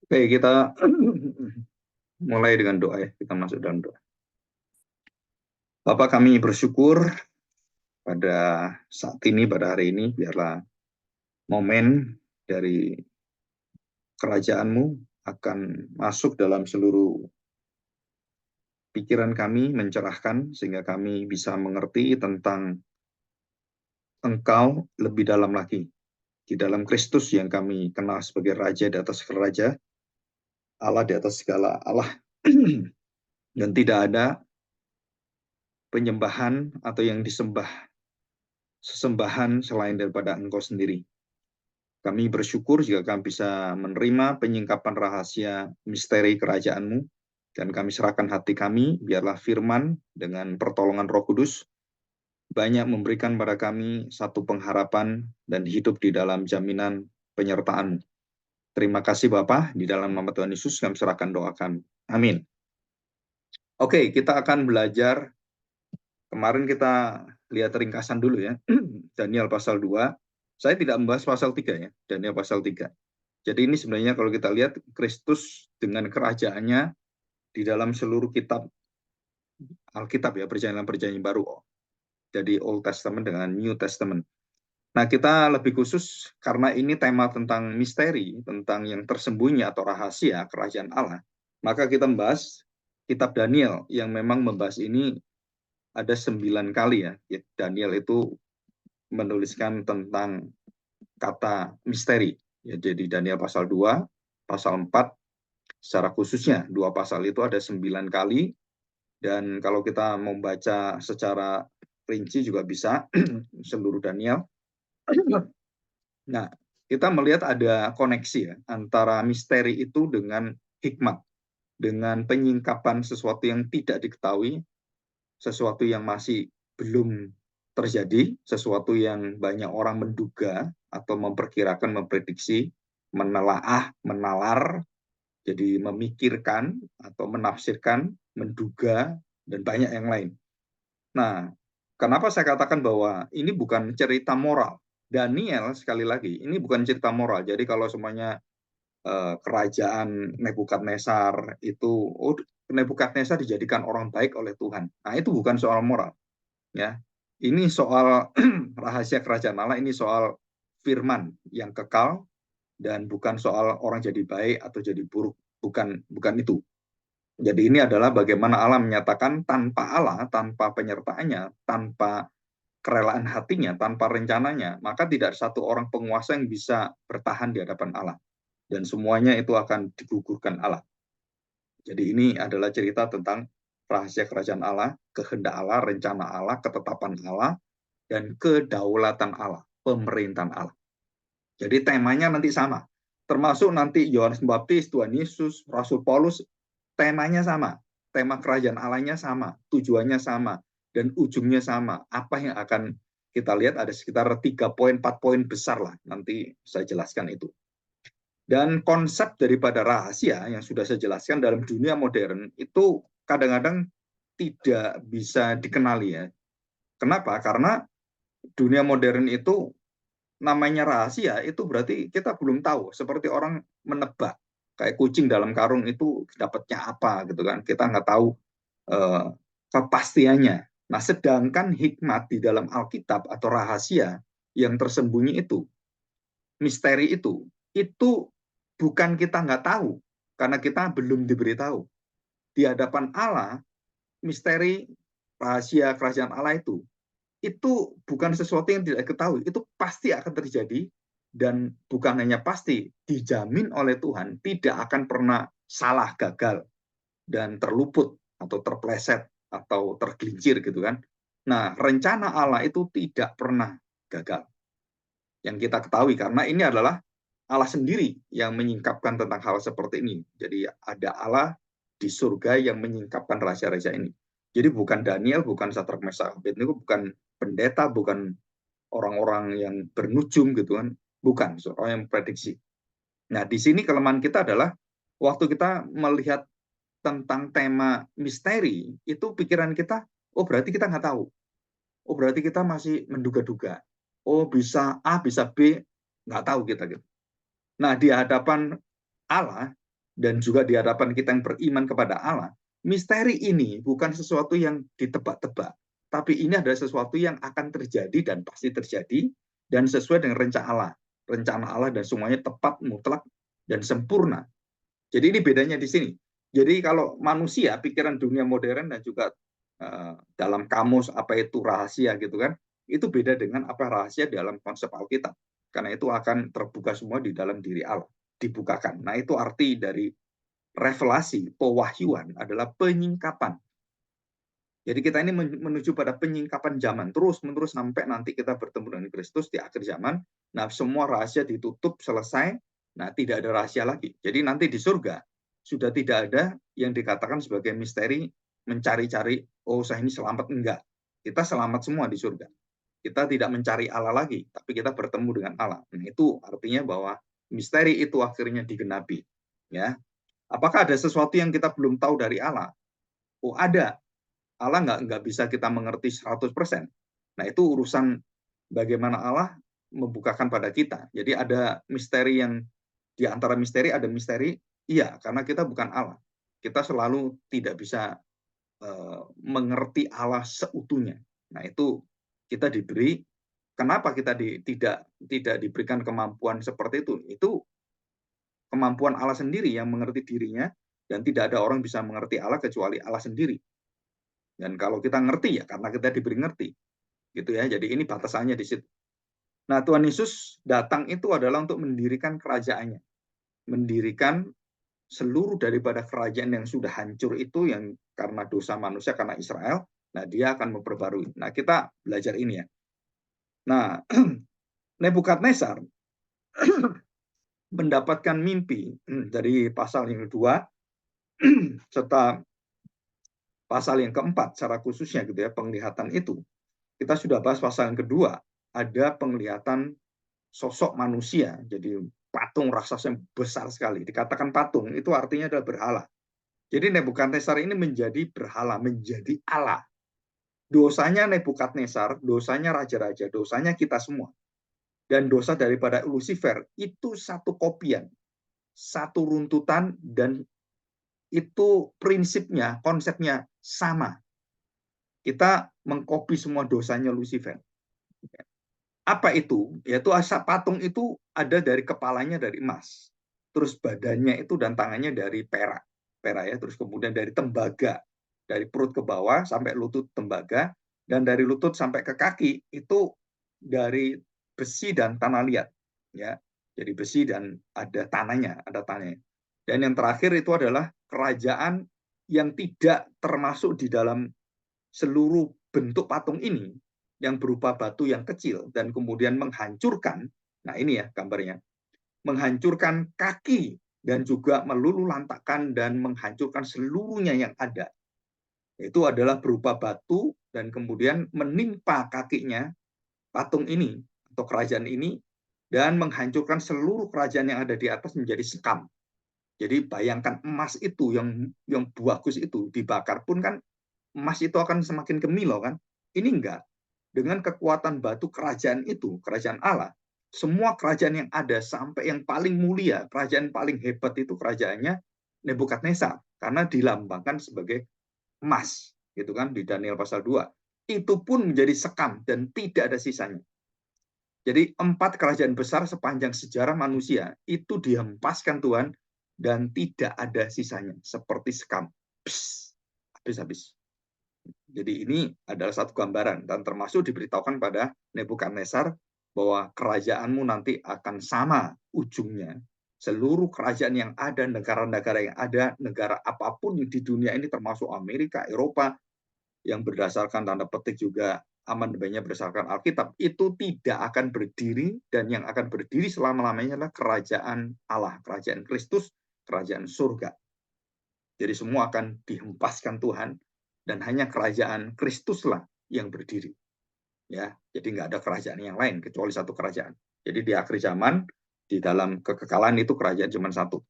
Oke, kita mulai dengan doa ya. Kita masuk dalam doa. Bapak, kami bersyukur pada saat ini, pada hari ini, biarlah momen dari kerajaan-Mu akan masuk dalam seluruh pikiran kami, mencerahkan, sehingga kami bisa mengerti tentang Engkau lebih dalam lagi. Di dalam Kristus yang kami kenal sebagai Raja di atas segala Raja, Allah di atas segala Allah. Dan tidak ada penyembahan atau yang disembah sesembahan selain daripada Engkau sendiri. Kami bersyukur jika kami bisa menerima penyingkapan rahasia misteri kerajaan-Mu, dan kami serahkan hati kami, biarlah firman dengan pertolongan Roh Kudus banyak memberikan pada kami satu pengharapan dan hidup di dalam jaminan penyertaan-Mu. Terima kasih Bapa, di dalam nama Tuhan Yesus kami serahkan doa kami. Amin. Oke, kita akan belajar. Kemarin kita lihat ringkasan dulu ya. Daniel pasal 2. Saya tidak membahas pasal 3 ya. Daniel pasal 3. Jadi ini sebenarnya kalau kita lihat Kristus dengan kerajaannya di dalam seluruh kitab Alkitab ya, perjanjian baru. Jadi Old Testament dengan New Testament. Nah, kita lebih khusus karena ini tema tentang misteri, tentang yang tersembunyi atau rahasia kerajaan Allah. Maka kita membahas kitab Daniel yang memang membahas ini ada 9 kali ya. Daniel itu menuliskan tentang kata misteri. Ya, jadi Daniel pasal 2, pasal 4, secara khususnya 2 pasal itu ada 9 kali. Dan kalau kita membaca secara rinci juga bisa seluruh Daniel. Nah, kita melihat ada koneksi ya antara misteri itu dengan hikmat, dengan penyingkapan sesuatu yang tidak diketahui, sesuatu yang masih belum terjadi, sesuatu yang banyak orang menduga atau memperkirakan, memprediksi, menelaah, menalar, jadi memikirkan atau menafsirkan, menduga, dan banyak yang lain. Nah, kenapa saya katakan bahwa ini bukan cerita moral? Daniel, sekali lagi, ini bukan cerita moral. Jadi kalau semuanya kerajaan Nebukadnezar itu, Nebukadnezar dijadikan orang baik oleh Tuhan. Nah, itu bukan soal moral. Ya, ini soal rahasia kerajaan Allah, ini soal firman yang kekal, dan bukan soal orang jadi baik atau jadi buruk. Bukan itu. Jadi ini adalah bagaimana Allah menyatakan tanpa Allah, tanpa penyertaannya, tanpa kerelaan hatinya, tanpa rencananya, maka tidak satu orang penguasa yang bisa bertahan di hadapan Allah. Dan semuanya itu akan digugurkan Allah. Jadi ini adalah cerita tentang rahasia kerajaan Allah, kehendak Allah, rencana Allah, ketetapan Allah, dan kedaulatan Allah, pemerintahan Allah. Jadi temanya nanti sama. Termasuk nanti Yohanes Pembaptis, Tuhan Yesus, Rasul Paulus, temanya sama. Tema kerajaan Allahnya sama, tujuannya sama, dan ujungnya sama. Apa yang akan kita lihat ada sekitar 3 poin, 4 poin besar lah. Nanti saya jelaskan itu. Dan konsep daripada rahasia yang sudah saya jelaskan dalam dunia modern itu kadang-kadang tidak bisa dikenali ya. Kenapa? Karena dunia modern itu namanya rahasia itu berarti kita belum tahu. Seperti orang menebak, kayak kucing dalam karung itu dapatnya apa gitu kan. Kita nggak tahu kepastiannya. Nah, sedangkan hikmat di dalam Alkitab atau rahasia yang tersembunyi itu, misteri itu bukan kita nggak tahu, karena kita belum diberitahu. Di hadapan Allah, misteri rahasia kerajaan Allah itu bukan sesuatu yang tidak diketahui, itu pasti akan terjadi, dan bukan hanya pasti, dijamin oleh Tuhan tidak akan pernah salah, gagal, dan terluput atau terpleset atau tergelincir gitu kan. Nah, rencana Allah itu tidak pernah gagal. Yang kita ketahui karena ini adalah Allah sendiri yang menyingkapkan tentang hal seperti ini. Jadi ada Allah di surga yang menyingkapkan rahasia-rahasia ini. Jadi bukan Daniel, bukan Sadrak Mesak Abednego, bukan pendeta, bukan orang-orang yang bernujum gitu kan, bukan orang yang prediksi. Nah, di sini kelemahan kita adalah waktu kita melihat tentang tema misteri, itu pikiran kita, oh berarti kita nggak tahu. Oh berarti kita masih menduga-duga. Oh bisa A, bisa B, nggak tahu kita gitu. Nah, di hadapan Allah, dan juga di hadapan kita yang beriman kepada Allah, misteri ini bukan sesuatu yang ditebak-tebak, tapi ini adalah sesuatu yang akan terjadi dan pasti terjadi dan sesuai dengan rencana Allah dan semuanya tepat, mutlak, dan sempurna. Jadi ini bedanya di sini. Jadi kalau manusia, pikiran dunia modern dan juga dalam kamus apa itu rahasia gitu kan, itu beda dengan apa rahasia dalam konsep Alkitab. Karena itu akan terbuka semua di dalam diri Allah, dibukakan. Nah itu arti dari revelasi, pewahyuan adalah penyingkapan. Jadi kita ini menuju pada penyingkapan zaman, terus-menerus sampai nanti kita bertemu dengan Kristus di akhir zaman. Nah semua rahasia ditutup, selesai. Nah tidak ada rahasia lagi. Jadi nanti di surga, sudah tidak ada yang dikatakan sebagai misteri, mencari-cari, oh saya ini selamat, enggak. Kita selamat semua di surga. Kita tidak mencari Allah lagi, tapi kita bertemu dengan Allah. Nah, itu artinya bahwa misteri itu akhirnya digenapi. Ya, apakah ada sesuatu yang kita belum tahu dari Allah? Oh ada. Allah nggak bisa kita mengerti 100%. Nah itu urusan bagaimana Allah membukakan pada kita. Jadi ada misteri yang di antara misteri ada misteri, iya karena kita bukan Allah. Kita selalu tidak bisa mengerti Allah seutuhnya. Nah itu kita diberi, kenapa kita tidak diberikan kemampuan seperti itu? Itu kemampuan Allah sendiri yang mengerti dirinya, dan tidak ada orang bisa mengerti Allah kecuali Allah sendiri. Dan kalau kita ngerti ya karena kita diberi ngerti, gitu ya. Jadi ini batasannya di situ. Nah Tuhan Yesus datang itu adalah untuk mendirikan kerajaannya, mendirikan seluruh daripada kerajaan yang sudah hancur itu yang karena dosa manusia, karena Israel. Nah dia akan memperbarui. Nah kita belajar ini ya. Nah Nebukadnezar mendapatkan mimpi dari pasal yang kedua serta pasal yang keempat secara khususnya gitu ya, penglihatan itu. Kita sudah bahas pasal yang kedua, ada penglihatan sosok manusia, jadi patung raksasa yang besar sekali. Dikatakan patung, itu artinya adalah berhala. Jadi Nebukadnezar ini menjadi berhala, menjadi Allah. Dosanya Nebukadnezar, dosanya raja-raja, dosanya kita semua. Dan dosa daripada Lucifer, itu satu kopian, satu runtutan, dan itu prinsipnya, konsepnya sama. Kita mengkopi semua dosanya Lucifer. Apa itu? Yaitu asap patung itu ada dari kepalanya dari emas. Terus badannya itu dan tangannya dari perak. Perak ya, terus kemudian dari tembaga. Dari perut ke bawah sampai lutut tembaga, dan dari lutut sampai ke kaki itu dari besi dan tanah liat. Ya. Jadi besi dan ada tanahnya, Dan yang terakhir itu adalah kerajaan yang tidak termasuk di dalam seluruh bentuk patung ini, yang berupa batu yang kecil dan kemudian menghancurkan, nah ini ya gambarnya, menghancurkan kaki dan juga meluluhlantakkan dan menghancurkan seluruhnya yang ada. Itu adalah berupa batu dan kemudian menimpa kakinya patung ini atau kerajaan ini dan menghancurkan seluruh kerajaan yang ada di atas menjadi sekam. Jadi bayangkan emas itu yang bagus itu dibakar pun kan emas itu akan semakin kemilau kan. Ini enggak. Dengan kekuatan batu kerajaan itu, kerajaan Allah, semua kerajaan yang ada sampai yang paling mulia, kerajaan paling hebat itu kerajaannya Nebukadnezar, karena dilambangkan sebagai emas, gitu kan di Daniel pasal 2. Itu pun menjadi sekam dan tidak ada sisanya. Jadi 4 kerajaan besar sepanjang sejarah manusia itu dihempaskan Tuhan dan tidak ada sisanya, seperti sekam. Habis-habis. Jadi ini adalah satu gambaran dan termasuk diberitahukan pada Nebukadnezar bahwa kerajaanmu nanti akan sama ujungnya. Seluruh kerajaan yang ada, negara-negara yang ada, negara apapun di dunia ini termasuk Amerika, Eropa, yang berdasarkan tanda petik juga amandemennya berdasarkan Alkitab, itu tidak akan berdiri, dan yang akan berdiri selama-lamanya adalah kerajaan Allah, kerajaan Kristus, kerajaan surga. Jadi semua akan dihempaskan Tuhan, dan hanya kerajaan Kristuslah yang berdiri. Ya, jadi nggak ada kerajaan yang lain kecuali satu kerajaan. Jadi di akhir zaman, di dalam kekekalan itu kerajaan cuma satu.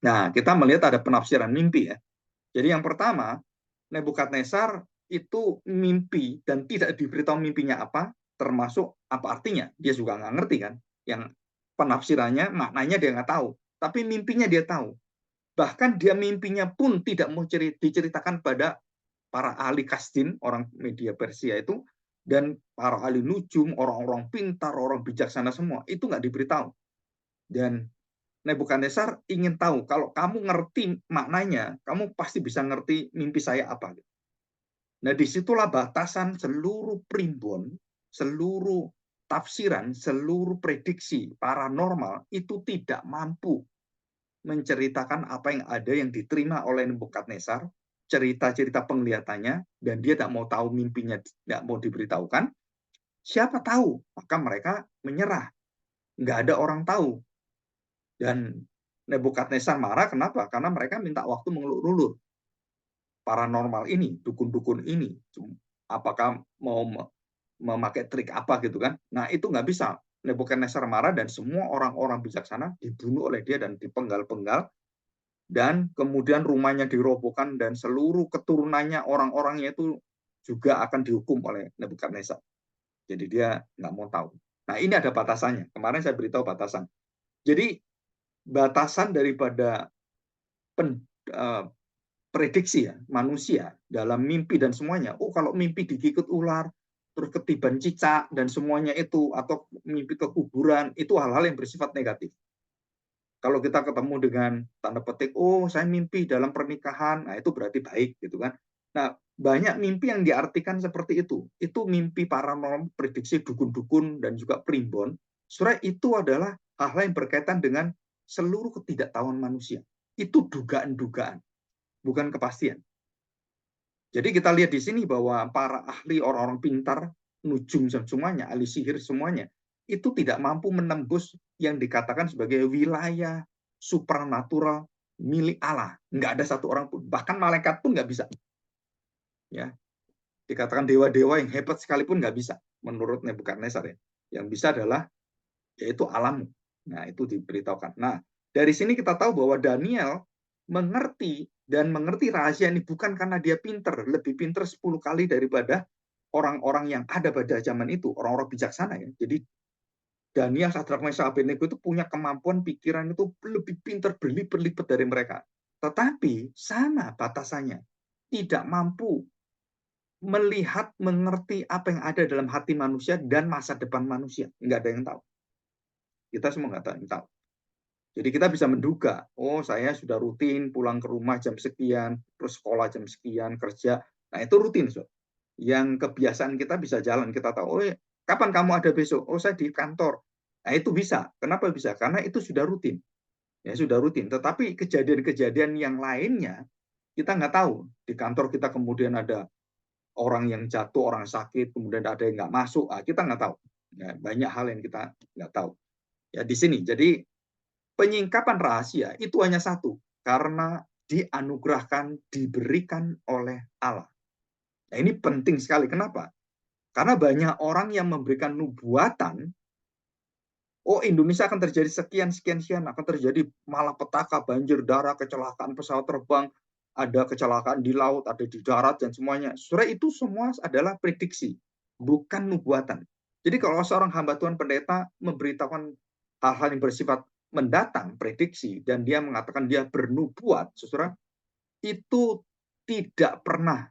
Nah, kita melihat ada penafsiran mimpi ya. Jadi yang pertama, Nebukadnezar itu mimpi dan tidak diberitahu mimpinya apa, termasuk apa artinya. Dia juga nggak ngerti kan. Yang penafsirannya, maknanya dia nggak tahu. Tapi mimpinya dia tahu. Bahkan dia mimpinya pun tidak mau diceritakan pada para ahli kastin, orang media Persia itu, dan para ahli nujum, orang-orang pintar, orang bijaksana semua, itu nggak diberitahu. Dan Nebukadnezar ingin tahu, kalau kamu ngerti maknanya, kamu pasti bisa ngerti mimpi saya apa. Nah, disitulah batasan seluruh primbon, seluruh tafsiran, seluruh prediksi paranormal itu tidak mampu menceritakan apa yang ada yang diterima oleh Nebukadnezar, cerita-cerita penglihatannya, dan dia tidak mau tahu mimpinya, tidak mau diberitahukan. Siapa tahu, maka mereka menyerah. Nggak ada orang tahu. Dan Nebukadnezar marah, kenapa? Karena mereka minta waktu mengulur-ulur. Paranormal ini, dukun-dukun ini, apakah mau memakai trik apa gitu kan? Nah, itu nggak bisa. Nebukadnezar marah dan semua orang-orang bijaksana dibunuh oleh dia dan dipenggal-penggal, dan kemudian rumahnya dirobohkan dan seluruh keturunannya, orang-orangnya itu juga akan dihukum oleh Nebukadnezar. Jadi dia nggak mau tahu. Nah, ini ada batasannya. Kemarin saya beritahu batasan. Jadi batasan daripada prediksi ya manusia dalam mimpi dan semuanya. Oh, kalau mimpi digigit ular, terus ketiban cicak dan semuanya itu, atau mimpi ke kuburan, itu hal-hal yang bersifat negatif. Kalau kita ketemu dengan tanda petik, oh saya mimpi dalam pernikahan, nah itu berarti baik gitu kan. Nah, banyak mimpi yang diartikan seperti itu. Itu mimpi paranormal, prediksi dukun-dukun dan juga primbon. Sebenarnya itu adalah hal-hal yang berkaitan dengan seluruh ketidaktahuan manusia. Itu dugaan-dugaan, bukan kepastian. Jadi kita lihat di sini bahwa para ahli, orang-orang pintar, nujum semuanya, ahli sihir semuanya, itu tidak mampu menembus yang dikatakan sebagai wilayah supranatural milik Allah. Nggak ada satu orang pun, bahkan malaikat pun nggak bisa. Ya, dikatakan dewa-dewa yang hebat sekalipun nggak bisa, menurut Nebukadnezar ya. Yang bisa adalah yaitu alam. Nah, itu diberitahukan. Nah, dari sini kita tahu bahwa Daniel mengerti dan mengerti rahasia ini bukan karena dia pinter, lebih pinter 10 kali daripada orang-orang yang ada pada zaman itu, orang-orang bijaksana ya. Jadi Daniel, Sadrak, Mesak, Abednego itu punya kemampuan pikiran itu lebih pinter berlipat-lipat dari mereka. Tetapi sama batasannya. Tidak mampu melihat, mengerti apa yang ada dalam hati manusia dan masa depan manusia. Nggak ada yang tahu. Kita semua nggak tahu. Jadi kita bisa menduga, oh saya sudah rutin pulang ke rumah jam sekian, terus sekolah jam sekian, kerja. Nah itu rutin. So. Yang kebiasaan kita bisa jalan, kita tahu, oh kapan kamu ada besok? Oh saya di kantor. Nah itu bisa. Kenapa bisa? Karena itu sudah rutin. Ya sudah rutin. Tetapi kejadian-kejadian yang lainnya, kita nggak tahu. Di kantor kita kemudian ada orang yang jatuh, orang sakit, kemudian ada yang nggak masuk. Nah, kita nggak tahu. Ya, banyak hal yang kita nggak tahu. Ya di sini. Jadi penyingkapan rahasia itu hanya satu, karena dianugerahkan, diberikan oleh Allah. Nah, ini penting sekali. Kenapa? Karena banyak orang yang memberikan nubuatan, oh Indonesia akan terjadi sekian, akan terjadi malapetaka, banjir, darah, kecelakaan pesawat terbang, ada kecelakaan di laut, ada di darat, dan semuanya. Sebenarnya itu semua adalah prediksi, bukan nubuatan. Jadi kalau seorang hamba Tuhan pendeta memberitakan hal-hal yang bersifat mendatang, prediksi, dan dia mengatakan dia bernubuat, saudara, itu tidak pernah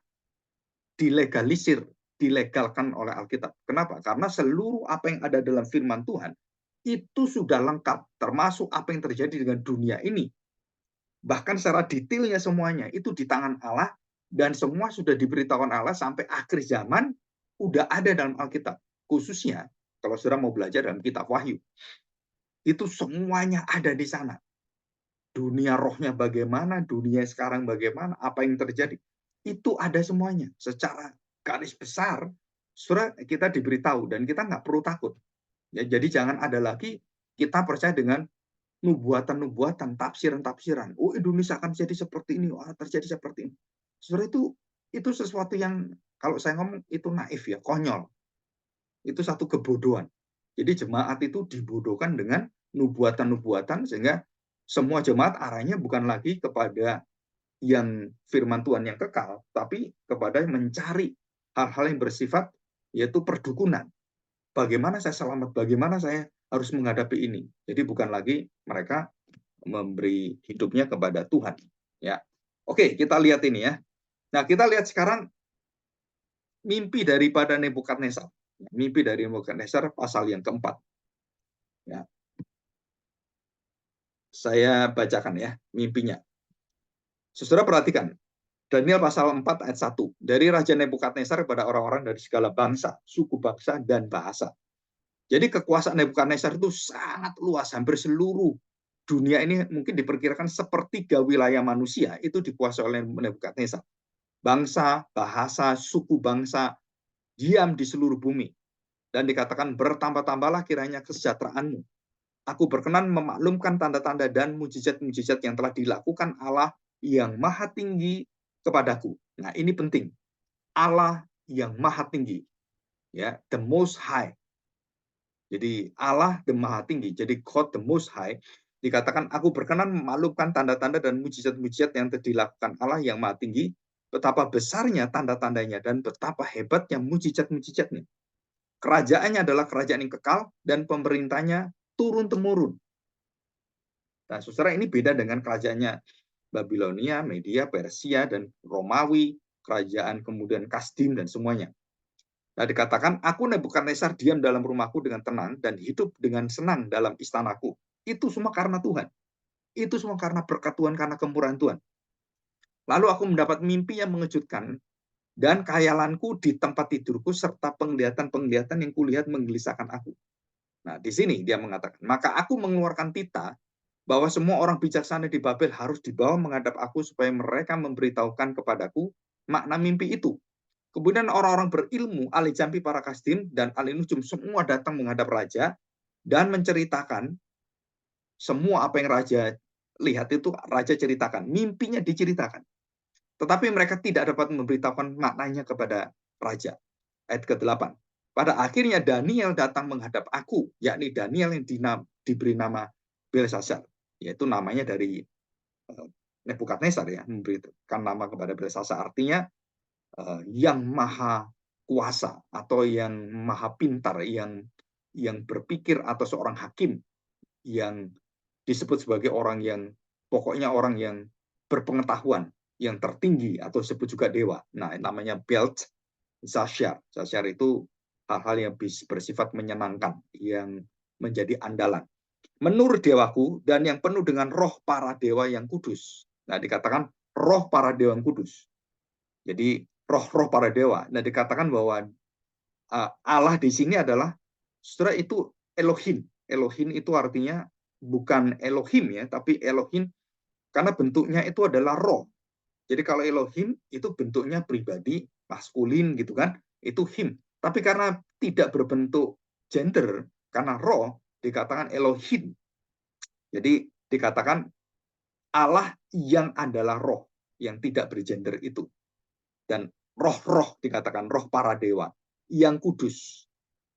dilegalisir, dilegalkan oleh Alkitab. Kenapa? Karena seluruh apa yang ada dalam firman Tuhan itu sudah lengkap, termasuk apa yang terjadi dengan dunia ini. Bahkan secara detailnya semuanya itu di tangan Allah, dan semua sudah diberitahukan Allah sampai akhir zaman, udah ada dalam Alkitab. Khususnya kalau saudara mau belajar dalam kitab Wahyu. Itu semuanya ada di sana. Dunia rohnya bagaimana, dunia sekarang bagaimana, apa yang terjadi. Itu ada semuanya. Secara garis besar, saudara, kita diberitahu dan kita nggak perlu takut. Ya, jadi jangan ada lagi kita percaya dengan nubuatan-nubuatan, tafsiran-tafsiran. Oh, Indonesia akan jadi seperti ini, oh, terjadi seperti ini. Saudara, itu sesuatu yang kalau saya ngomong itu naif ya, konyol. Itu satu kebodohan. Jadi jemaat itu dibodohkan dengan nubuatan-nubuatan sehingga semua jemaat arahnya bukan lagi kepada yang firman Tuhan yang kekal, tapi kepada mencari hal-hal yang bersifat yaitu perdukunan. Bagaimana saya selamat, bagaimana saya harus menghadapi ini. Jadi bukan lagi mereka memberi hidupnya kepada Tuhan. Ya, oke, kita lihat ini ya. Nah, kita lihat sekarang mimpi daripada Nebukadnezar. Mimpi dari Nebukadnezar pasal yang keempat. Ya, saya bacakan ya mimpinya. Saudara perhatikan, Daniel pasal 4 ayat 1. Dari Raja Nebukadnezar kepada orang-orang dari segala bangsa, suku bangsa, dan bahasa. Jadi kekuasaan Nebukadnezar itu sangat luas, hampir seluruh dunia ini mungkin diperkirakan sepertiga wilayah manusia itu dikuasai oleh Nebukadnezar. Bangsa, bahasa, suku bangsa, diam di seluruh bumi. Dan dikatakan bertambah-tambahlah kiranya kesejahteraanmu. Aku berkenan memaklumkan tanda-tanda dan mujizat-mujizat yang telah dilakukan Allah yang maha tinggi kepadaku. Nah, ini penting. Allah yang maha tinggi. Ya, the most high. Jadi Allah the maha tinggi. Jadi God the most high. Dikatakan aku berkenan memaklumkan tanda-tanda dan mujizat-mujizat yang telah dilakukan Allah yang maha tinggi. Betapa besarnya tanda-tandanya dan betapa hebatnya mujizat-mujizatnya. Kerajaannya adalah kerajaan yang kekal dan pemerintahnya turun-temurun. Nah, saudara, ini beda dengan kerajaannya Babilonia, Media, Persia, dan Romawi, kerajaan kemudian Kasdim, dan semuanya. Nah, dikatakan, aku Nebukadnezar diam dalam rumahku dengan tenang dan hidup dengan senang dalam istanaku. Itu semua karena Tuhan. Itu semua karena berkat Tuhan, karena kemurahan Tuhan. Lalu aku mendapat mimpi yang mengejutkan, dan khayalanku di tempat tidurku, serta penglihatan-penglihatan yang kulihat menggelisahkan aku. Nah, di sini dia mengatakan, maka aku mengeluarkan titah bahwa semua orang bijaksana di Babel harus dibawa menghadap aku supaya mereka memberitahukan kepadaku makna mimpi itu. Kemudian orang-orang berilmu, ahli jampi para kasdim, dan ahli nujum semua datang menghadap raja dan menceritakan semua apa yang raja lihat itu raja ceritakan. Mimpinya diceritakan. Tetapi mereka tidak dapat memberitahukan maknanya kepada raja. Ayat ke-8. Pada akhirnya Daniel datang menghadap aku, yakni Daniel yang diberi nama Belshazzar, yaitu namanya dari Nebukadnezar ya, memberikan nama kepada Belshazzar, artinya yang maha kuasa atau yang maha pintar, yang berpikir, atau seorang hakim yang disebut sebagai orang yang pokoknya orang yang berpengetahuan, yang tertinggi, atau disebut juga dewa. Nah, namanya Belshazzar. Belshazzar itu hal-hal yang bersifat menyenangkan, yang menjadi andalan. Menurut dewaku dan yang penuh dengan roh para dewa yang kudus. Nah, dikatakan roh para dewa yang kudus. Jadi roh-roh para dewa. Nah, dikatakan bahwa Allah di sini adalah, saudara, itu Elohim. Elohim itu artinya bukan Elohim ya, tapi Elohim karena bentuknya itu adalah roh. Jadi kalau Elohim itu bentuknya pribadi, maskulin gitu kan, itu him. Tapi karena tidak berbentuk gender, karena roh, dikatakan Elohim. Jadi dikatakan Allah yang adalah roh, yang tidak bergender itu. Dan roh-roh dikatakan roh para dewa yang kudus.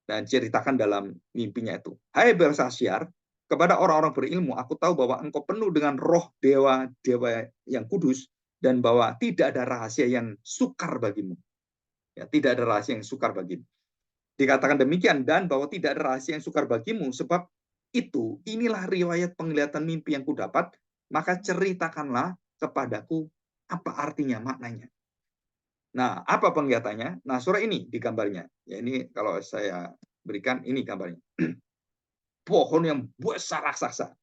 Dan ceritakan dalam mimpinya itu. Hai Belshazzar, kepada orang-orang berilmu, aku tahu bahwa engkau penuh dengan roh dewa-dewa yang kudus, dan bahwa tidak ada rahasia yang sukar bagimu. Ya, tidak ada rahasia yang sukar bagimu. Dikatakan demikian, dan bahwa tidak ada rahasia yang sukar bagimu, sebab itu, inilah riwayat penglihatan mimpi yang kudapat, maka ceritakanlah kepadaku apa artinya, maknanya. Nah, apa penglihatannya? Nah, surah ini di gambarnya. Ya, ini kalau saya berikan, ini gambarnya. Pohon yang besar raksasa.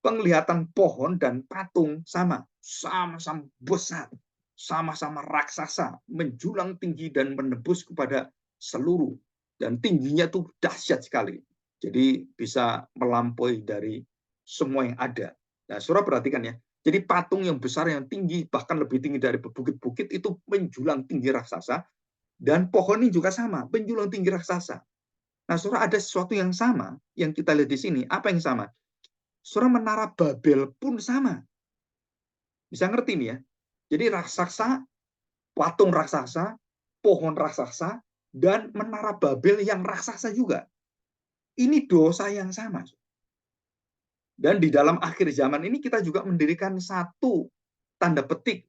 Penglihatan pohon dan patung sama-sama besar, sama-sama raksasa, menjulang tinggi dan menembus kepada seluruh. Dan tingginya tuh dahsyat sekali. Jadi bisa melampaui dari semua yang ada. Nah, surah perhatikan ya. Jadi patung yang besar, yang tinggi, bahkan lebih tinggi dari bukit-bukit, itu menjulang tinggi raksasa. Dan pohon ini juga sama, menjulang tinggi raksasa. Nah, saudara, ada sesuatu yang sama yang kita lihat di sini. Apa yang sama? Saudara, menara Babel pun sama. Bisa ngerti nih ya. Jadi raksasa, patung raksasa, pohon raksasa, dan menara Babel yang raksasa juga. Ini dosa yang sama. Dan di dalam akhir zaman ini kita juga mendirikan satu tanda petik.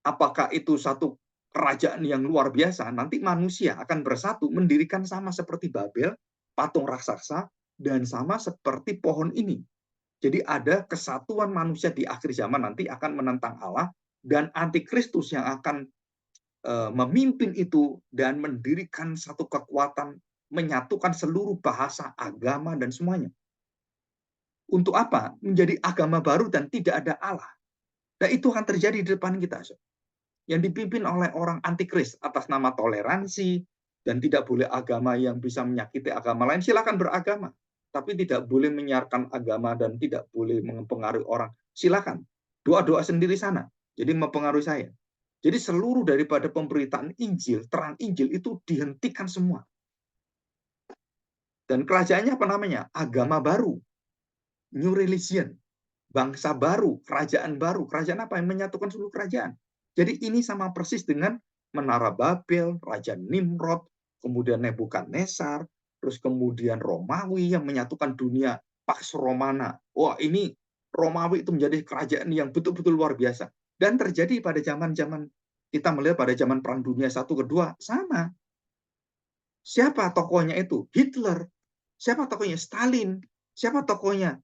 Apakah itu satu kerajaan yang luar biasa? Nanti manusia akan bersatu mendirikan sama seperti Babel, patung raksasa, dan sama seperti pohon ini. Jadi ada kesatuan manusia di akhir zaman nanti akan menentang Allah, dan antikristus yang akan memimpin itu dan mendirikan satu kekuatan, menyatukan seluruh bahasa, agama, dan semuanya. Untuk apa? Menjadi agama baru dan tidak ada Allah. Dan itu akan terjadi di depan kita. Yang dipimpin oleh orang antikris atas nama toleransi, dan tidak boleh agama yang bisa menyakiti agama lain. Silakan beragama, tapi tidak boleh menyiarkan agama dan tidak boleh mempengaruhi orang. Silakan doa-doa sendiri sana, jadi mempengaruhi saya. Jadi seluruh daripada pemberitaan Injil, terang Injil itu dihentikan semua. Dan kerajaannya apa namanya? Agama baru, new religion, bangsa baru, kerajaan baru. Kerajaan apa? Yang menyatukan seluruh kerajaan. Jadi ini sama persis dengan Menara Babel, Raja Nimrod, kemudian Nebukadnezar, terus kemudian Romawi yang menyatukan dunia, Pax Romana. Wah, ini Romawi itu menjadi kerajaan yang betul-betul luar biasa. Dan terjadi pada zaman-zaman, kita melihat pada zaman Perang Dunia I, Kedua, sama. Siapa tokohnya itu? Hitler. Siapa tokohnya? Stalin. Siapa tokohnya?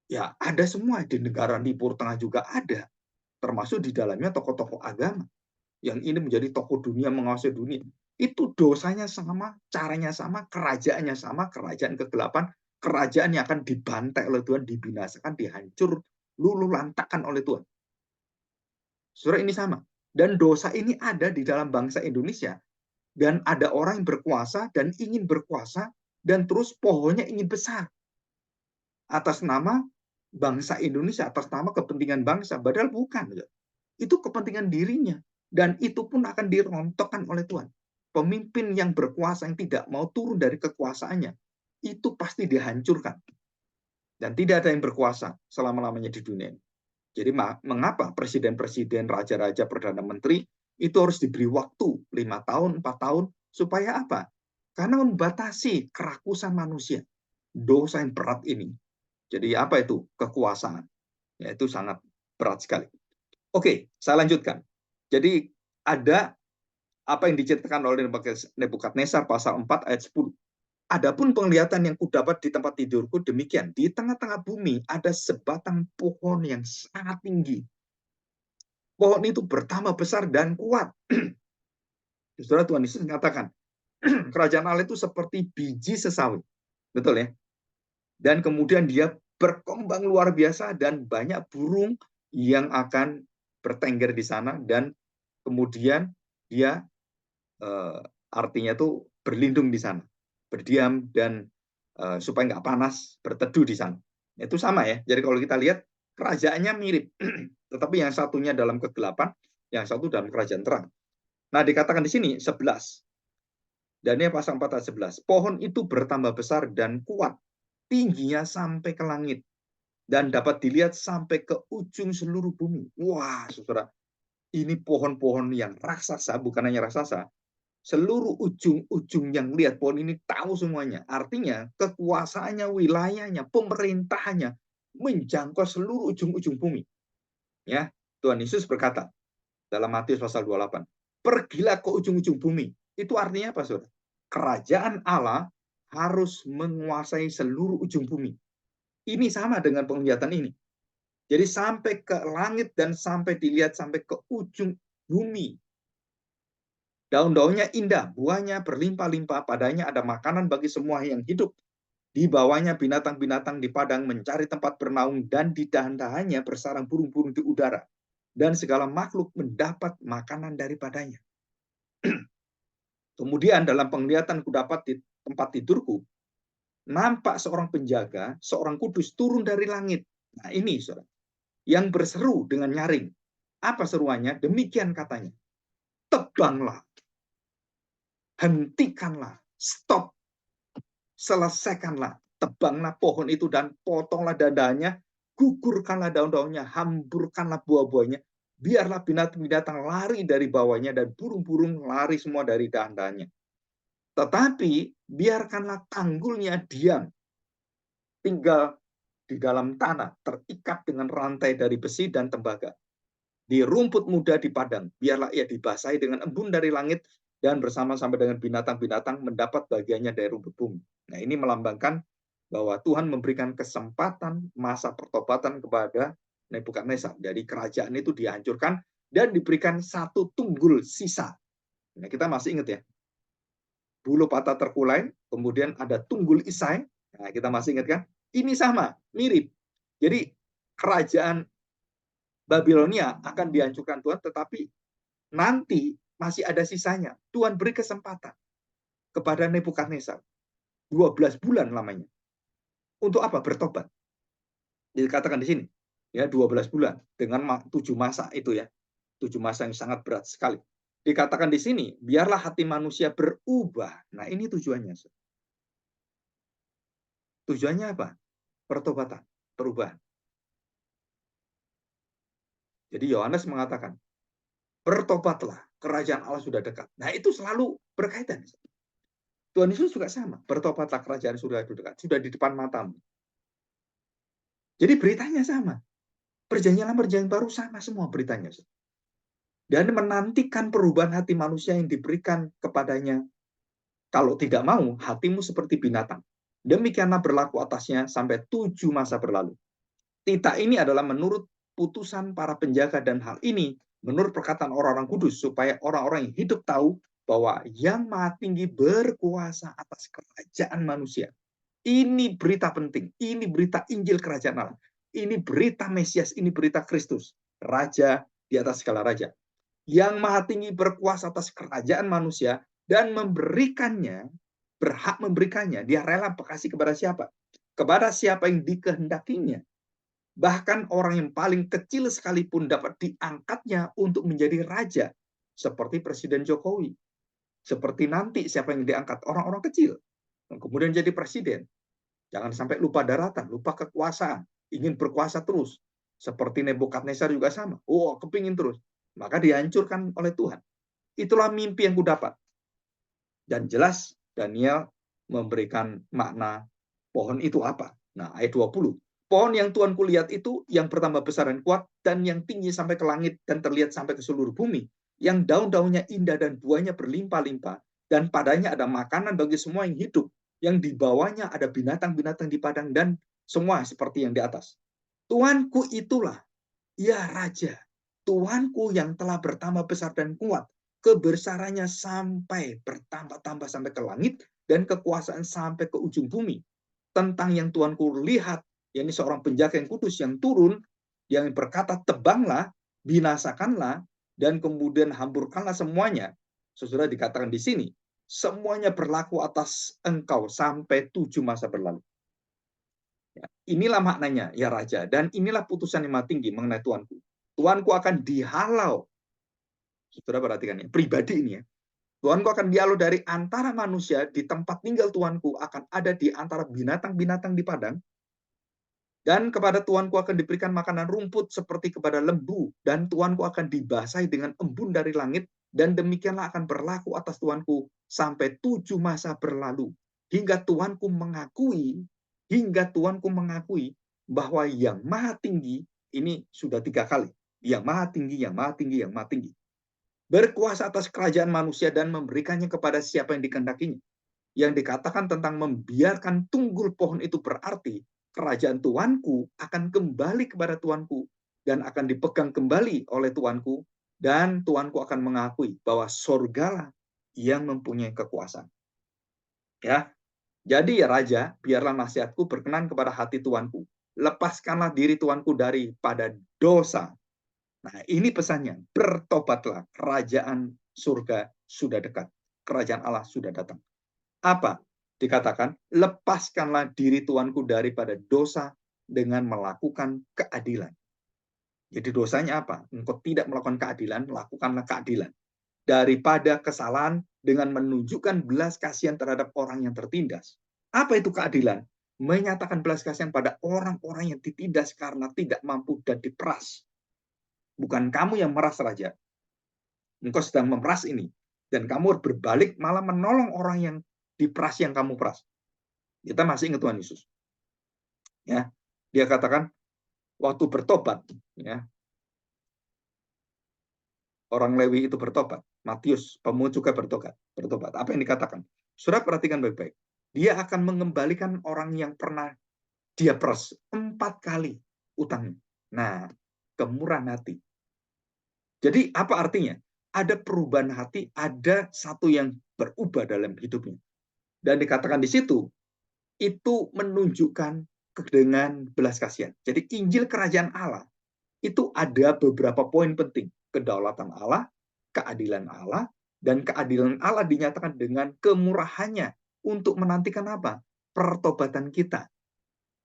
Ya, ada semua. Di negara Timur Tengah juga ada. Termasuk di dalamnya tokoh-tokoh agama. Yang ini menjadi tokoh dunia, menguasai dunia. Itu dosanya sama, caranya sama, kerajaannya sama, kerajaan kegelapan, kerajaan yang akan dibantai oleh Tuhan, dibinasakan, dihancur, luluh lantakan oleh Tuhan. Saudara, ini sama. Dan dosa ini ada di dalam bangsa Indonesia. Dan ada orang yang berkuasa dan ingin berkuasa, dan terus pohonnya ingin besar. Atas nama bangsa Indonesia, atas nama kepentingan bangsa. Padahal bukan. Itu kepentingan dirinya. Dan itu pun akan dirontokkan oleh Tuhan. Pemimpin yang berkuasa, yang tidak mau turun dari kekuasaannya, itu pasti dihancurkan. Dan tidak ada yang berkuasa selama-lamanya di dunia ini. Jadi mengapa presiden-presiden, raja-raja, perdana menteri itu harus diberi waktu 5 tahun, 4 tahun, supaya apa? Karena membatasi kerakusan manusia. Dosa yang berat ini. Jadi apa itu? Kekuasaan. Ya, itu sangat berat sekali. Oke, saya lanjutkan. Jadi ada apa yang diceritakan oleh Nebukadnezar pasal 4 ayat 10. Adapun penglihatan yang kudapat di tempat tidurku demikian. Di tengah-tengah bumi ada sebatang pohon yang sangat tinggi. Pohon itu bertambah besar dan kuat. Saudara, Tuhan Yesus mengatakan, kerajaan Allah itu seperti biji sesawi. Betul ya? Dan kemudian dia berkembang luar biasa dan banyak burung yang akan bertengger di sana, dan kemudian dia artinya tuh berlindung di sana, berdiam, dan supaya nggak panas, berteduh di sana. Itu sama ya. Jadi kalau kita lihat kerajaannya mirip, tetapi yang satunya dalam kegelapan, yang satu dalam kerajaan terang. Nah, dikatakan di sini 11. Daniel pasal 4 ayat 11. Pohon itu bertambah besar dan kuat, tingginya sampai ke langit, dan dapat dilihat sampai ke ujung seluruh bumi. Wah, saudara, ini pohon-pohon yang raksasa, bukan hanya raksasa, seluruh ujung-ujung yang lihat pohon ini tahu semuanya. Artinya kekuasaannya, wilayahnya, pemerintahannya menjangkau seluruh ujung-ujung bumi. Ya, Tuhan Yesus berkata dalam Matius pasal 28, pergilah ke ujung-ujung bumi. Itu artinya apa, saudara? Kerajaan Allah harus menguasai seluruh ujung bumi. Ini sama dengan penglihatan ini. Jadi sampai ke langit dan sampai dilihat sampai ke ujung bumi. Daun-daunnya indah, buahnya berlimpah-limpah, padanya ada makanan bagi semua yang hidup. Di bawahnya binatang-binatang di padang mencari tempat bernaung, dan di dahan-dahannya bersarang burung-burung di udara. Dan segala makhluk mendapat makanan daripadanya. Kemudian dalam penglihatan kudapat di tempat tidurku, nampak seorang penjaga, seorang kudus turun dari langit. Nah ini, saudara, yang berseru dengan nyaring. Apa seruannya? Demikian katanya. Tebanglah, hentikanlah, stop, selesaikanlah, tebanglah pohon itu dan potonglah dadanya, gugurkanlah daun-daunnya, hamburkanlah buah-buahnya, biarlah binatang-binatang lari dari bawahnya dan burung-burung lari semua dari dahan-dahannya. Tetapi biarkanlah tanggulnya diam, tinggal di dalam tanah, terikat dengan rantai dari besi dan tembaga. Di rumput muda di padang, biarlah ia dibasahi dengan embun dari langit, dan bersama-sama dengan binatang-binatang mendapat bagiannya dari rumput bumi. Nah, ini melambangkan bahwa Tuhan memberikan kesempatan masa pertobatan kepada Nebukadnezar. Jadi kerajaan itu dihancurkan dan diberikan satu tunggul sisa. Nah, kita masih ingat ya, bulu patah terkulai, kemudian ada tunggul isai. Nah, kita masih ingat kan? Ini sama, mirip. Jadi kerajaan Babilonia akan dihancurkan Tuhan, tetapi nanti masih ada sisanya. Tuhan beri kesempatan kepada Nebukadnezar. 12 bulan lamanya. Untuk apa? Bertobat. Dikatakan di sini. Ya, 12 bulan dengan 7 masa itu ya. 7 masa yang sangat berat sekali. Dikatakan di sini, biarlah hati manusia berubah. Nah, ini tujuannya. Tujuannya apa? Pertobatan, perubahan. Jadi Yohanes mengatakan, bertobatlah, kerajaan Allah sudah dekat. Nah, itu selalu berkaitan. Tuhan Yesus juga sama, bertobatlah, kerajaan sudah dekat, sudah di depan matamu. Jadi beritanya sama. Perjanjian lama, perjanjian baru sama semua beritanya. Dan menantikan perubahan hati manusia yang diberikan kepadanya. Kalau tidak mau, hatimu seperti binatang. Demikianlah berlaku atasnya sampai 7 masa berlalu. Titah ini adalah menurut putusan para penjaga, dan hal ini menurut perkataan orang-orang kudus, supaya orang-orang yang hidup tahu bahwa Yang Maha Tinggi berkuasa atas kerajaan manusia. Ini berita penting, ini berita Injil Kerajaan Allah, ini berita Mesias, ini berita Kristus, Raja di atas segala raja. Yang Maha Tinggi berkuasa atas kerajaan manusia dan memberikannya, berhak memberikannya. Dia rela kasih kepada siapa? Kepada siapa yang dikehendakinya. Bahkan orang yang paling kecil sekalipun dapat diangkatnya untuk menjadi raja, seperti Presiden Jokowi. Seperti nanti siapa yang diangkat? Orang-orang kecil. Kemudian jadi presiden. Jangan sampai lupa daratan, lupa kekuasaan, ingin berkuasa terus. Seperti Nebukadnezar juga sama. Oh, kepingin terus. Maka dihancurkan oleh Tuhan. Itulah mimpi yang kudapat. Dan jelas Daniel memberikan makna pohon itu apa. Nah, ayat 20. Pohon yang Tuhan kulihat itu yang bertambah besar dan kuat, dan yang tinggi sampai ke langit dan terlihat sampai ke seluruh bumi. Yang daun-daunnya indah dan buahnya berlimpah-limpah. Dan padanya ada makanan bagi semua yang hidup. Yang di bawahnya ada binatang-binatang di padang dan semua seperti yang di atas. Tuanku itulah, ya Raja. Tuanku yang telah bertambah besar dan kuat. Kebesarannya sampai bertambah-tambah sampai ke langit, dan kekuasaan sampai ke ujung bumi. Tentang yang Tuanku lihat, yakni seorang penjaga yang kudus yang turun, yang berkata, tebanglah, binasakanlah, dan kemudian hamburkanlah semuanya. Sesudah dikatakan di sini, semuanya berlaku atas engkau sampai 7 masa berlalu. Inilah maknanya, ya Raja, dan inilah putusan yang maha tinggi mengenai Tuanku. Tuanku akan dihalau. Saudara perhatikan ya, pribadi ini ya. Tuanku akan dihalau dari antara manusia, di tempat tinggal Tuanku akan ada di antara binatang-binatang di padang, dan kepada Tuanku akan diberikan makanan rumput seperti kepada lembu, dan Tuanku akan dibasahi dengan embun dari langit, dan demikianlah akan berlaku atas Tuanku sampai 7 masa berlalu, hingga Tuanku mengakui bahwa Yang Maha Tinggi, ini sudah 3 kali, Yang Maha Tinggi, Yang Maha Tinggi, Yang Maha Tinggi, berkuasa atas kerajaan manusia dan memberikannya kepada siapa yang dikehendakinya. Yang dikatakan tentang membiarkan tunggul pohon itu berarti kerajaan Tuanku akan kembali kepada Tuanku dan akan dipegang kembali oleh Tuanku, dan Tuanku akan mengakui bahwa surgalah yang mempunyai kekuasaan. Ya. Jadi ya Raja, biarlah nasihatku berkenan kepada hati Tuanku. Lepaskanlah diri Tuanku daripada dosa. Nah, ini pesannya. Bertobatlah, kerajaan surga sudah dekat. Kerajaan Allah sudah datang. Apa? Dikatakan, lepaskanlah diri Tuanku daripada dosa dengan melakukan keadilan. Jadi dosanya apa? Engkau tidak melakukan keadilan, lakukanlah keadilan. Daripada kesalahan dengan menunjukkan belas kasihan terhadap orang yang tertindas. Apa itu keadilan? Menyatakan belas kasihan pada orang-orang yang ditindas karena tidak mampu dan diperas. Bukan kamu yang meras, Raja. Engkau sedang memeras ini. Dan kamu berbalik malah menolong orang yang diperas yang kamu peras. Kita masih ingat Tuhan Yesus. Ya, dia katakan waktu bertobat, ya, orang Lewi itu bertobat. Matius, pemungut juga bertobat. Apa yang dikatakan? Saudara perhatikan baik-baik. Dia akan mengembalikan orang yang pernah dia peras 4 kali utangnya. Nah, kemurahan hati. Jadi apa artinya? Ada perubahan hati, ada satu yang berubah dalam hidupnya. Dan dikatakan di situ, itu menunjukkan dengan belas kasihan. Jadi Injil Kerajaan Allah itu ada beberapa poin penting. Kedaulatan Allah, keadilan Allah, dan keadilan Allah dinyatakan dengan kemurahannya untuk menantikan apa? Pertobatan kita.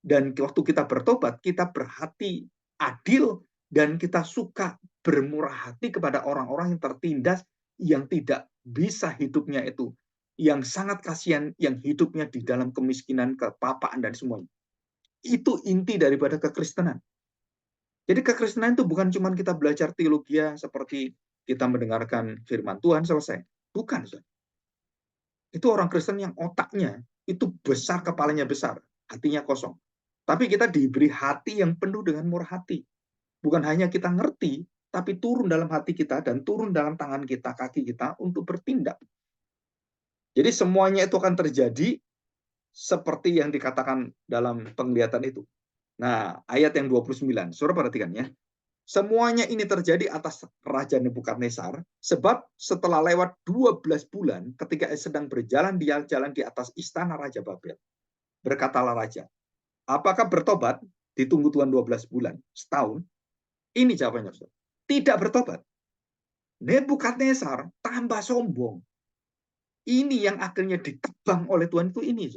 Dan waktu kita bertobat, kita berhati adil dan kita suka bermurah hati kepada orang-orang yang tertindas, yang tidak bisa hidupnya itu, yang sangat kasihan, yang hidupnya di dalam kemiskinan, kepapaan, dan semuanya. Itu inti daripada kekristenan. Jadi kekristenan itu bukan cuma kita belajar teologi seperti kita mendengarkan firman Tuhan selesai. Bukan. Itu orang Kristen yang otaknya itu besar, kepalanya besar, hatinya kosong. Tapi kita diberi hati yang penuh dengan murah hati. Bukan hanya kita ngerti, tapi turun dalam hati kita dan turun dalam tangan kita, kaki kita untuk bertindak. Jadi semuanya itu akan terjadi seperti yang dikatakan dalam penglihatan itu. Nah, ayat yang 29, Saudara perhatikan ya. Semuanya ini terjadi atas Raja Nebukadnezar, sebab setelah lewat 12 bulan, ketika sedang berjalan dia jalan di atas istana Raja Babel. Berkatalah Raja, apakah bertobat? Ditunggu Tuhan 12 bulan, setahun. Ini jawabannya. Tidak bertobat. Nebukadnezar tambah sombong. Ini yang akhirnya ditebang oleh Tuhan itu ini.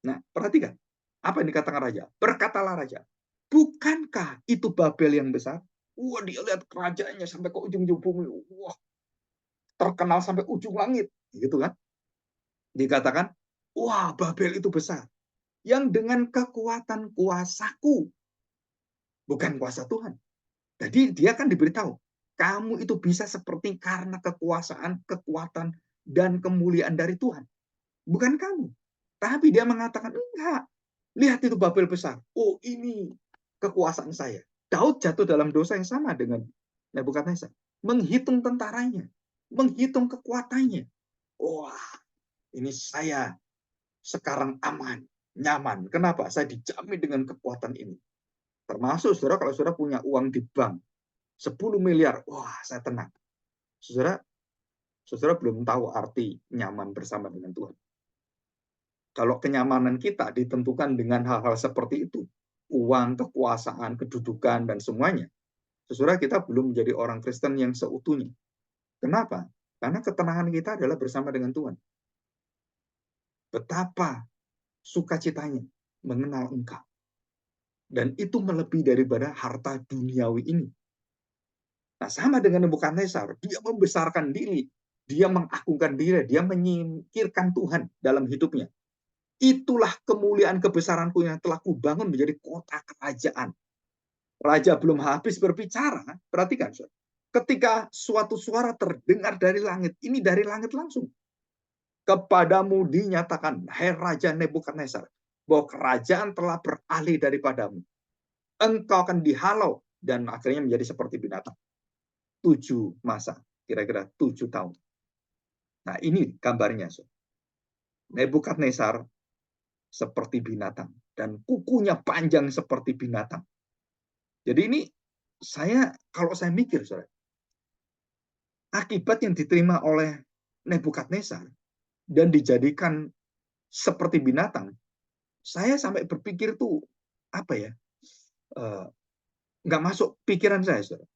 Nah, perhatikan. Apa yang dikatakan Raja? Berkatalah Raja, bukankah itu Babel yang besar? Wah, dia lihat kerajaannya sampai ke ujung-ujung bumi. Wah, terkenal sampai ujung langit. Gitu kan? Dikatakan, wah, Babel itu besar. Yang dengan kekuatan kuasaku. Bukan kuasa Tuhan. Jadi dia kan diberitahu, kamu itu bisa seperti karena kekuasaan, kekuatan, dan kemuliaan dari Tuhan. Bukan kamu. Tapi dia mengatakan, enggak. Lihat itu Babel besar. Oh, ini kekuasaan saya. Daud jatuh dalam dosa yang sama dengan Nebukadnezar. Menghitung tentaranya. Menghitung kekuatannya. Wah, ini saya sekarang aman, nyaman. Kenapa? Saya dijamin dengan kekuatan ini. Termasuk, saudara, kalau saudara punya uang di bank, 10 miliar, wah, saya tenang. Saudara belum tahu arti nyaman bersama dengan Tuhan. Kalau kenyamanan kita ditentukan dengan hal-hal seperti itu, uang, kekuasaan, kedudukan, dan semuanya, saudara kita belum menjadi orang Kristen yang seutuhnya. Kenapa? Karena ketenangan kita adalah bersama dengan Tuhan. Betapa sukacitanya mengenal Engkau. Dan itu melebihi daripada harta duniawi ini. Nah, sama dengan Nebukadnezar, dia membesarkan diri, dia mengagungkan diri, dia menyingkirkan Tuhan dalam hidupnya. Itulah kemuliaan kebesaranku yang telah kubangun menjadi kota kerajaan. Raja belum habis berbicara, perhatikan. Ketika suatu suara terdengar dari langit, ini dari langit langsung. Kepadamu dinyatakan, hai Raja Nebukadnezar, bahwa kerajaan telah beralih daripadamu. Engkau akan dihalau dan akhirnya menjadi seperti binatang. 7 masa, kira-kira 7 tahun. Nah, ini gambarnya. Nebukadnezar seperti binatang dan kukunya panjang seperti binatang. Jadi ini kalau saya mikir, saudara, akibat yang diterima oleh Nebukadnezar dan dijadikan seperti binatang, saya sampai berpikir tuh apa ya? Nggak masuk pikiran saya, saudara.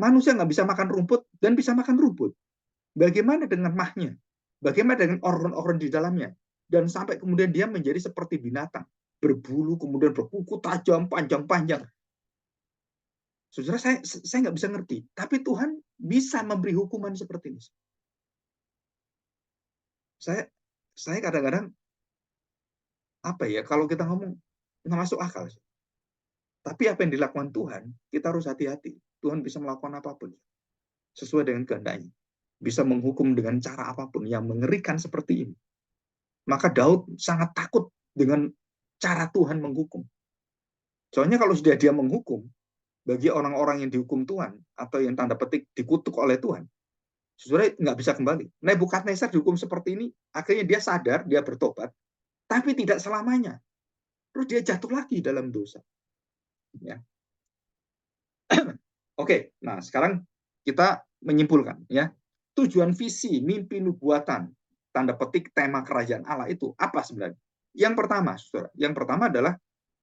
Manusia nggak bisa makan rumput dan bisa makan rumput. Bagaimana dengan mahnya? Bagaimana dengan organ-organ di dalamnya? Dan sampai kemudian dia menjadi seperti binatang, berbulu, kemudian berkuku tajam, panjang-panjang. Saudara, saya nggak bisa ngerti, tapi Tuhan bisa memberi hukuman seperti ini. Saya kadang-kadang apa ya, kalau kita ngomong nggak masuk akal. Tapi apa yang dilakukan Tuhan, kita harus hati-hati. Tuhan bisa melakukan apapun sesuai dengan kehendaknya. Bisa menghukum dengan cara apapun yang mengerikan seperti ini. Maka Daud sangat takut dengan cara Tuhan menghukum. Soalnya kalau sudah dia menghukum, bagi orang-orang yang dihukum Tuhan, atau yang tanda petik dikutuk oleh Tuhan, saudara nggak bisa kembali. Nebukadnezar dihukum seperti ini, akhirnya dia sadar, dia bertobat, tapi tidak selamanya. Terus dia jatuh lagi dalam dosa. Ya. Oke, nah sekarang kita menyimpulkan ya. Tujuan visi, mimpi nubuatan, tanda petik tema kerajaan Allah itu apa sebenarnya? Yang pertama, Saudara, yang pertama adalah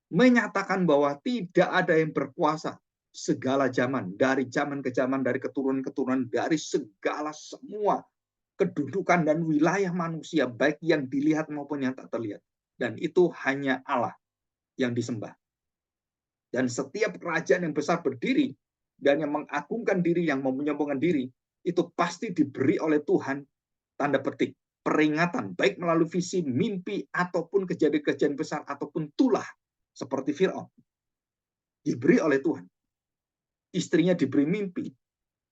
menyatakan bahwa tidak ada yang berkuasa segala zaman, dari zaman ke zaman, dari keturunan-keturunan, dari segala semua kedudukan dan wilayah manusia, baik yang dilihat maupun yang tak terlihat. Dan itu hanya Allah yang disembah. Dan setiap kerajaan yang besar berdiri dan yang mengagungkan diri, yang mau menyombongkan diri, itu pasti diberi oleh Tuhan tanda petik peringatan, baik melalui visi, mimpi, ataupun kejadian-kejadian besar, ataupun tulah seperti Fir'aun. Diberi oleh Tuhan. Istrinya diberi mimpi.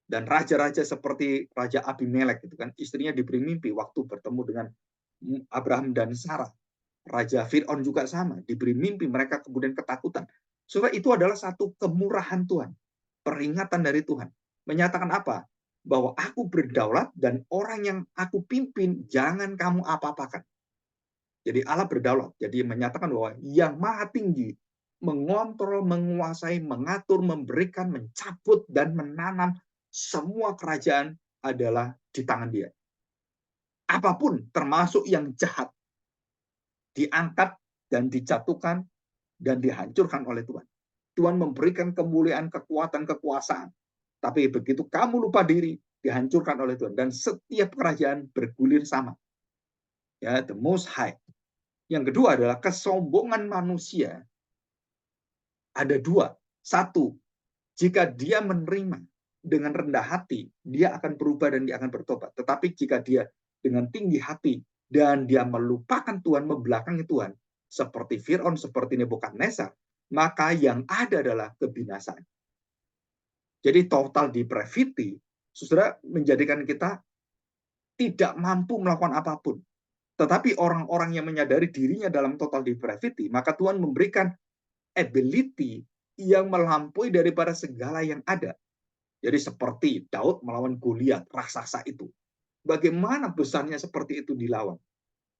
Dan raja-raja seperti Raja Abimelek, itu kan, istrinya diberi mimpi waktu bertemu dengan Abraham dan Sarah. Raja Fir'aun juga sama, diberi mimpi, mereka kemudian ketakutan. Saudara, itu adalah satu kemurahan Tuhan, peringatan dari Tuhan. Menyatakan apa? Bahwa aku berdaulat dan orang yang aku pimpin jangan kamu apa-apakan. Jadi Allah berdaulat. Jadi menyatakan bahwa yang maha tinggi mengontrol, menguasai, mengatur, memberikan, mencabut, dan menanam semua kerajaan adalah di tangan dia. Apapun, termasuk yang jahat, diangkat dan dijatuhkan dan dihancurkan oleh Tuhan. Tuhan memberikan kemuliaan, kekuatan, kekuasaan. Tapi begitu kamu lupa diri, dihancurkan oleh Tuhan. Dan setiap kerajaan bergulir sama. Ya, the most high. Yang kedua adalah kesombongan manusia. Ada dua. Satu, jika dia menerima dengan rendah hati, dia akan berubah dan dia akan bertobat. Tetapi jika dia dengan tinggi hati dan dia melupakan Tuhan, membelakangi Tuhan, seperti Fir'aun, seperti Nebukadnezar, maka yang ada adalah kebinasaan. Jadi total depravity, saudara, menjadikan kita tidak mampu melakukan apapun. Tetapi orang-orang yang menyadari dirinya dalam total depravity, maka Tuhan memberikan ability yang melampaui daripada segala yang ada. Jadi seperti Daud melawan Goliat, raksasa itu. Bagaimana besarnya seperti itu dilawan?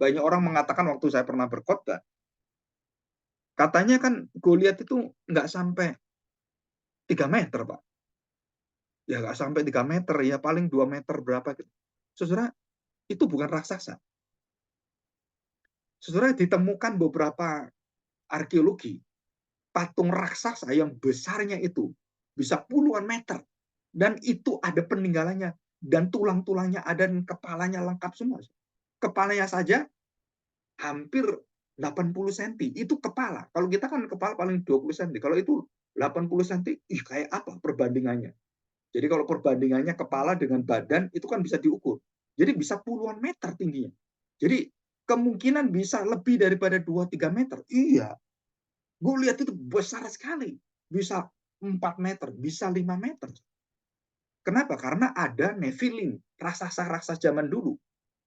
Banyak orang mengatakan waktu saya pernah berkhotbah, katanya kan Goliat itu nggak sampai 3 meter, Pak. Ya nggak sampai 3 meter, ya paling 2 meter berapa gitu. Saudara, itu bukan raksasa. Saudara, ditemukan beberapa arkeologi, patung raksasa yang besarnya itu bisa puluhan meter. Dan itu ada peninggalannya. Dan tulang-tulangnya ada dan kepalanya lengkap semua. Kepalanya saja hampir 80 cm. Itu kepala. Kalau kita kan kepala paling 20 cm. Kalau itu 80 cm, kayak apa perbandingannya? Jadi kalau perbandingannya kepala dengan badan, itu kan bisa diukur. Jadi bisa puluhan meter tingginya. Jadi kemungkinan bisa lebih daripada 2-3 meter. Iya. Gue lihat itu besar sekali. Bisa 4 meter, bisa 5 meter. Kenapa? Karena ada Nephilim, raksasa-raksasa zaman dulu.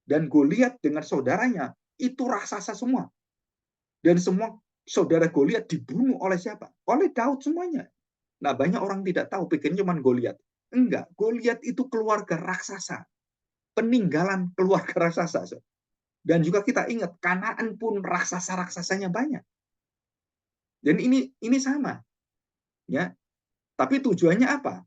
Dan Goliat dengan saudaranya, itu raksasa semua. Dan semua saudara Goliat dibunuh oleh siapa? Oleh Daud semuanya. Nah, banyak orang tidak tahu, pikirnya cuma Goliat. Enggak, Goliat itu keluarga raksasa. Peninggalan keluarga raksasa. Dan juga kita ingat, Kanaan pun raksasa-raksasanya banyak. Dan ini sama. Ya. Tapi tujuannya apa?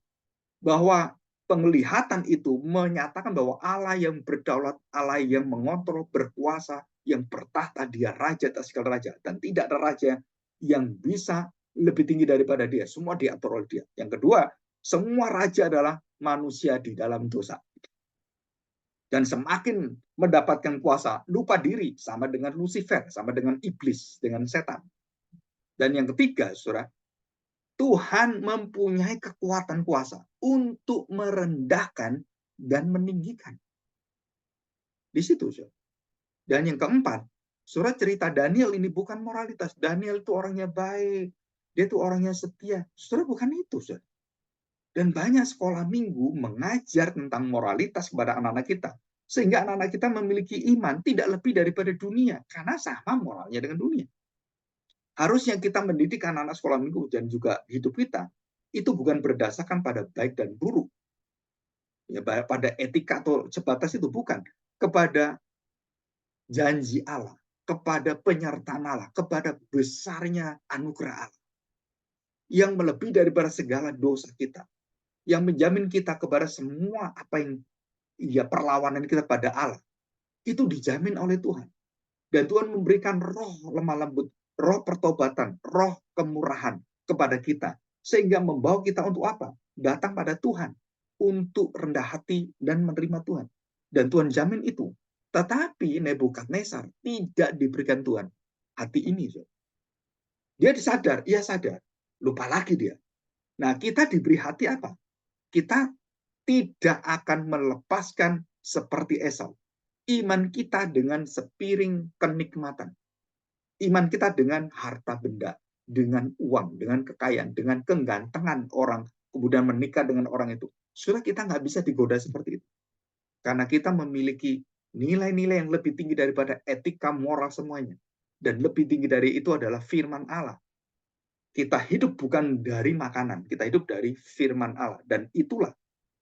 Bahwa penglihatan itu menyatakan bahwa Allah yang berdaulat, Allah yang mengontrol, berkuasa, yang bertahta, dia raja atas segala raja. Dan tidak ada raja yang bisa lebih tinggi daripada dia. Semua diatur oleh dia. Yang kedua, semua raja adalah manusia di dalam dosa. Dan semakin mendapatkan kuasa, lupa diri, sama dengan Lucifer, sama dengan iblis, dengan setan. Dan yang ketiga, saudara, Tuhan mempunyai kekuatan kuasa untuk merendahkan dan meninggikan. Di situ, saudara. Dan yang keempat, surat cerita Daniel ini bukan moralitas. Daniel itu orangnya baik. Dia itu orangnya setia. Saudara, bukan itu, saudara. Dan banyak sekolah minggu mengajar tentang moralitas kepada anak-anak kita. Sehingga anak-anak kita memiliki iman tidak lebih daripada dunia. Karena sama moralnya dengan dunia. Harusnya kita mendidik anak-anak sekolah minggu dan juga hidup kita itu bukan berdasarkan pada baik dan buruk. Ya, pada etika atau sebatas itu bukan. Kepada janji Allah, kepada penyertaan Allah, kepada besarnya anugerah Allah yang melebihi daripada segala dosa kita, yang menjamin kita kepada semua apa yang perlawanan kita pada Allah, itu dijamin oleh Tuhan. Dan Tuhan memberikan roh lemah lembut, roh pertobatan, roh kemurahan kepada kita, sehingga membawa kita untuk apa? Datang pada Tuhan, untuk rendah hati dan menerima Tuhan. Dan Tuhan jamin itu. Tetapi Nebukadnezar tidak diberikan Tuhan hati ini. Dia disadar, ia sadar. Lupa lagi dia. Nah, kita diberi hati apa? Kita tidak akan melepaskan seperti Esau. Iman kita dengan sepiring kenikmatan. Iman kita dengan harta benda, dengan uang, dengan kekayaan, dengan kegantengan orang, kemudian menikah dengan orang itu. Sudah kita nggak bisa digoda seperti itu. Karena kita memiliki nilai-nilai yang lebih tinggi daripada etika moral semuanya. Dan lebih tinggi dari itu adalah firman Allah. Kita hidup bukan dari makanan, kita hidup dari firman Allah. Dan itulah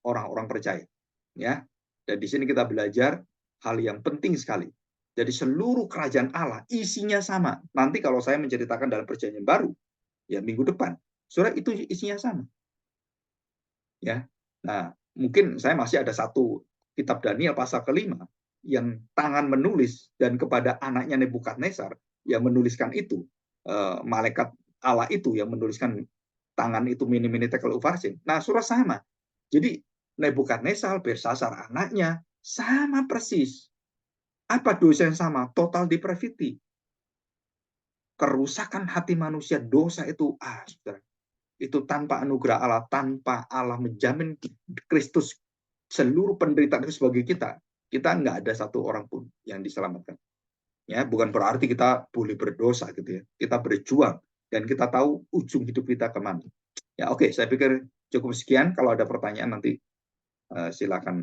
orang-orang percaya. Ya. Dan di sini kita belajar hal yang penting sekali. Jadi seluruh kerajaan Allah isinya sama. Nanti kalau saya menceritakan dalam perjanjian baru, ya minggu depan, surah itu isinya sama. Ya. Nah, mungkin saya masih ada satu kitab Daniel pasal ke-5 yang tangan menulis dan kepada anaknya Nebukadnezar yang menuliskan itu, malaikat Allah itu yang menuliskan tangan itu mini tekel ufarsin. Nah, surah sama. Jadi Nebukadnezar, Belsasar anaknya sama persis. Apa dosa yang sama? Total depravity. Kerusakan hati manusia, dosa itu, saudara, itu tanpa anugerah Allah, tanpa Allah menjamin Kristus, seluruh penderitaan itu sebagai kita nggak ada satu orang pun yang diselamatkan. Ya, bukan berarti kita boleh berdosa gitu ya. Kita berjuang dan kita tahu ujung hidup kita kemana. Ya, oke, saya pikir cukup sekian. Kalau ada pertanyaan nanti silakan.